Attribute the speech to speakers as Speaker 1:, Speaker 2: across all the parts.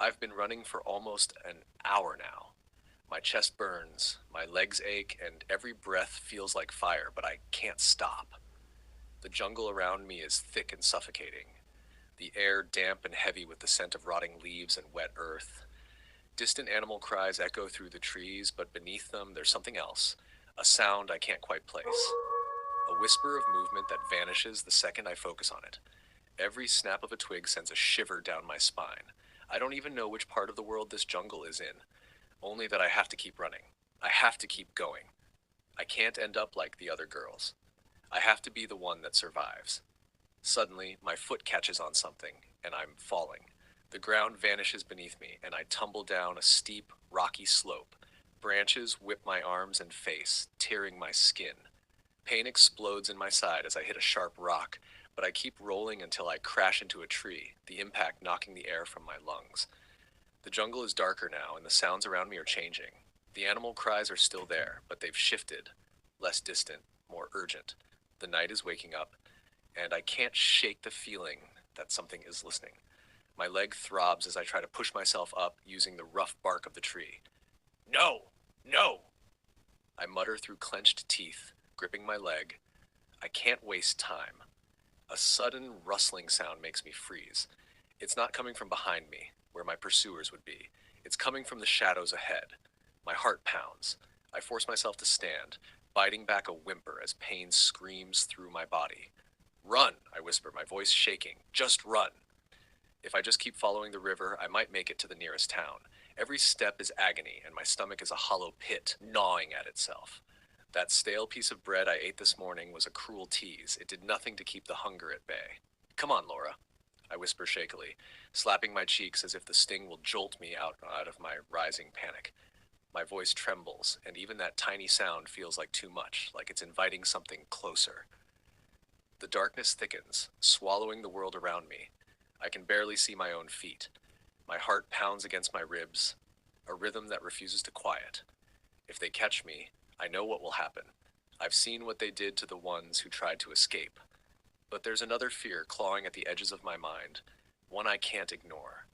Speaker 1: I've been running for almost an hour now. My chest burns, my legs ache, and every breath feels like fire, but I can't stop. The jungle around me is thick and suffocating, the air damp and heavy with the scent of rotting leaves and wet earth. Distant animal cries echo through the trees, but beneath them there's something else, a sound I can't quite place. A whisper of movement that vanishes the second I focus on it. Every snap of a twig sends a shiver down my spine. I don't even know which part of the world this jungle is in, only that I have to keep running. I have to keep going. I can't end up like the other girls. I have to be the one that survives. Suddenly, my foot catches on something, and I'm falling. The ground vanishes beneath me, and I tumble down a steep, rocky slope. Branches whip my arms and face, tearing my skin. Pain explodes in my side as I hit a sharp rock, but I keep rolling until I crash into a tree, the impact knocking the air from my lungs. The jungle is darker now, and the sounds around me are changing. The animal cries are still there, but they've shifted. Less distant, more urgent. The night is waking up, and I can't shake the feeling that something is listening. My leg throbs as I try to push myself up using the rough bark of the tree. No! No! I mutter through clenched teeth, gripping my leg. I can't waste time. A sudden rustling sound makes me freeze. It's not coming from behind me, where my pursuers would be. It's coming from the shadows ahead. My heart pounds. I force myself to stand, biting back a whimper as pain screams through my body. Run, I whisper, my voice shaking. Just run. If I just keep following the river, I might make it to the nearest town. Every step is agony, and my stomach is a hollow pit, gnawing at itself. That stale piece of bread I ate this morning was a cruel tease. It did nothing to keep the hunger at bay. Come on, Laura, I whisper shakily, slapping my cheeks as if the sting will jolt me out of my rising panic. My voice trembles, and even that tiny sound feels like too much, like it's inviting something closer. The darkness thickens, swallowing the world around me. I can barely see my own feet. My heart pounds against my ribs, a rhythm that refuses to quiet. If they catch me, I know what will happen. I've seen what they did to the ones who tried to escape. But there's another fear clawing at the edges of my mind, one I can't ignore.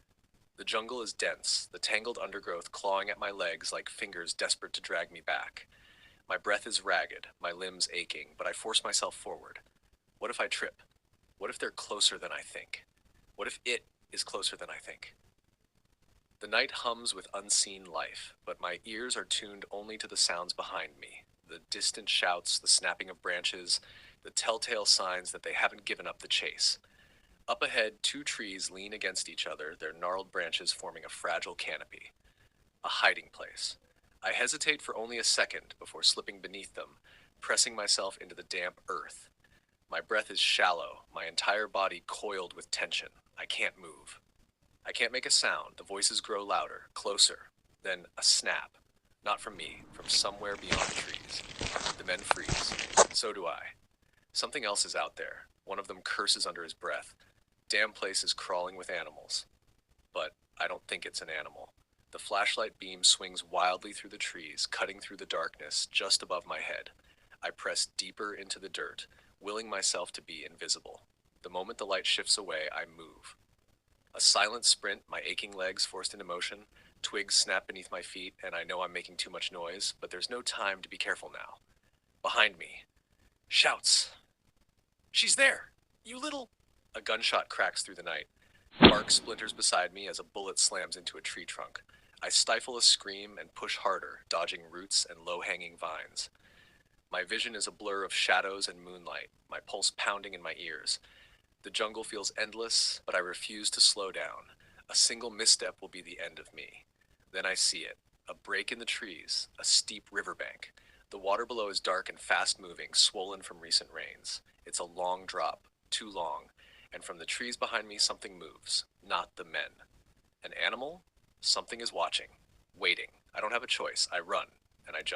Speaker 1: The jungle is dense, the tangled undergrowth clawing at my legs like fingers desperate to drag me back. My breath is ragged, my limbs aching, but I force myself forward. What if I trip? What if they're closer than I think? What if it is closer than I think? The night hums with unseen life, but my ears are tuned only to the sounds behind me. The distant shouts, the snapping of branches, the telltale signs that they haven't given up the chase. Up ahead, two trees lean against each other, their gnarled branches forming a fragile canopy. A hiding place. I hesitate for only a second before slipping beneath them, pressing myself into the damp earth. My breath is shallow, my entire body coiled with tension. I can't move. I can't make a sound. The voices grow louder, closer. Then a snap. Not from me, from somewhere beyond the trees. The men freeze. So do I. Something else is out there. One of them curses under his breath. Damn place is crawling with animals. But I don't think it's an animal. The flashlight beam swings wildly through the trees, cutting through the darkness just above my head. I press deeper into the dirt, willing myself to be invisible. The moment the light shifts away, I move. A silent sprint, my aching legs forced into motion. Twigs snap beneath my feet, and I know I'm making too much noise, but there's no time to be careful now. Behind me. Shouts. She's there! You little... A gunshot cracks through the night. Bark splinters beside me as a bullet slams into a tree trunk. I stifle a scream and push harder, dodging roots and low-hanging vines. My vision is a blur of shadows and moonlight, my pulse pounding in my ears. The jungle feels endless, but I refuse to slow down. A single misstep will be the end of me. Then I see it. A break in the trees, a steep riverbank. The water below is dark and fast-moving, swollen from recent rains. It's a long drop, too long, and from the trees behind me something moves, not the men. An animal? Something is watching, waiting. I don't have a choice. I run, and I jump.